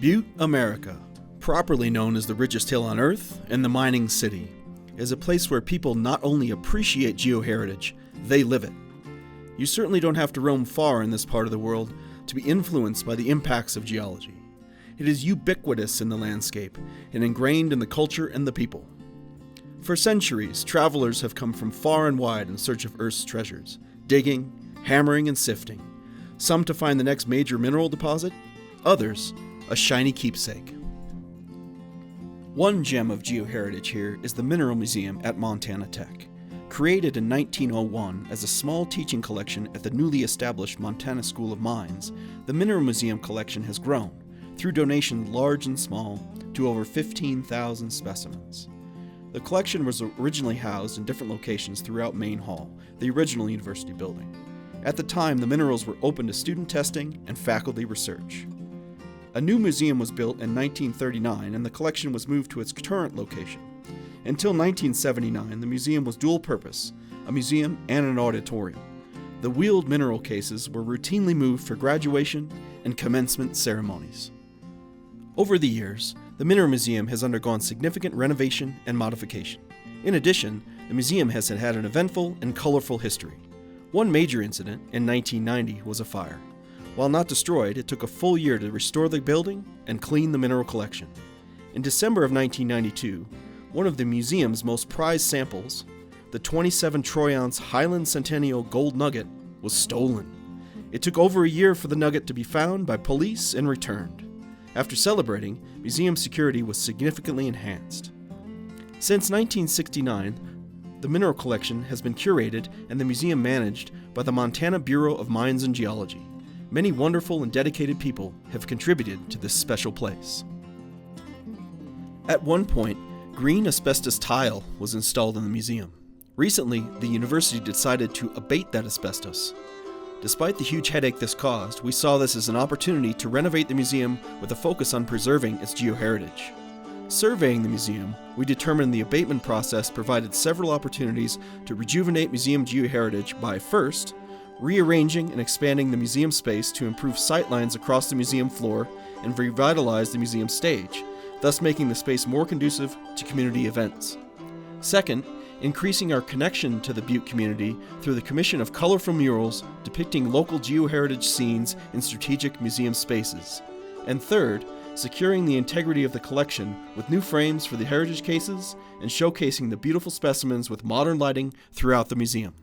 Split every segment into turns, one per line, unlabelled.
Butte, America, properly known as the richest hill on Earth and the mining city, is a place where people not only appreciate geoheritage, they live it. You certainly don't have to roam far in this part of the world to be influenced by the impacts of geology. It is ubiquitous in the landscape and ingrained in the culture and the people. For centuries, travelers have come from far and wide in search of Earth's treasures, digging, hammering, and sifting, some to find the next major mineral deposit, others a shiny keepsake. One gem of geoheritage here is the Mineral Museum at Montana Tech. Created in 1901 as a small teaching collection at the newly established Montana School of Mines, the Mineral Museum collection has grown, through donations large and small, to over 15,000 specimens. The collection was originally housed in different locations throughout Main Hall, the original university building. At the time, the minerals were open to student testing and faculty research. A new museum was built in 1939 and the collection was moved to its current location. Until 1979, the museum was dual purpose, a museum and an auditorium. The wheeled mineral cases were routinely moved for graduation and commencement ceremonies. Over the years, the Mineral Museum has undergone significant renovation and modification. In addition, the museum has had an eventful and colorful history. One major incident, in 1990, was a fire. While not destroyed, it took a full year to restore the building and clean the mineral collection. In December of 1992, one of the museum's most prized samples, the 27 troy-ounce Highland Centennial Gold Nugget, was stolen. It took over a year for the nugget to be found by police and returned. After celebrating, museum security was significantly enhanced. Since 1969, the mineral collection has been curated and the museum managed by the Montana Bureau of Mines and Geology. Many wonderful and dedicated people have contributed to this special place. At one point, green asbestos tile was installed in the museum. Recently, the university decided to abate that asbestos. Despite the huge headache this caused, we saw this as an opportunity to renovate the museum with a focus on preserving its geoheritage. Surveying the museum, we determined the abatement process provided several opportunities to rejuvenate museum geoheritage by, first, rearranging and expanding the museum space to improve sightlines across the museum floor and revitalize the museum stage, thus making the space more conducive to community events. Second, increasing our connection to the Butte community through the commission of colorful murals depicting local geoheritage scenes in strategic museum spaces. And third, securing the integrity of the collection with new frames for the heritage cases and showcasing the beautiful specimens with modern lighting throughout the museum.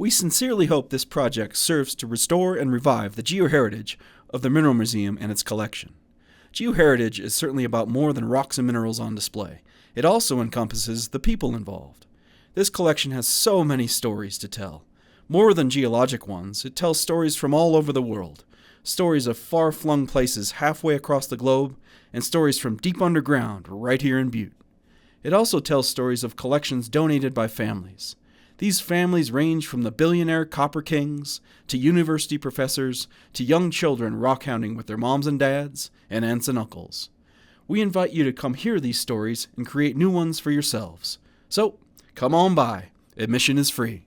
We sincerely hope this project serves to restore and revive the geoheritage of the Mineral Museum and its collection. Geoheritage is certainly about more than rocks and minerals on display. It also encompasses the people involved. This collection has so many stories to tell. More than geologic ones, it tells stories from all over the world. Stories of far-flung places halfway across the globe, and stories from deep underground right here in Butte. It also tells stories of collections donated by families. These families range from the billionaire copper kings, to university professors, to young children rockhounding with their moms and dads, and aunts and uncles. We invite you to come hear these stories and create new ones for yourselves. So, come on by. Admission is free.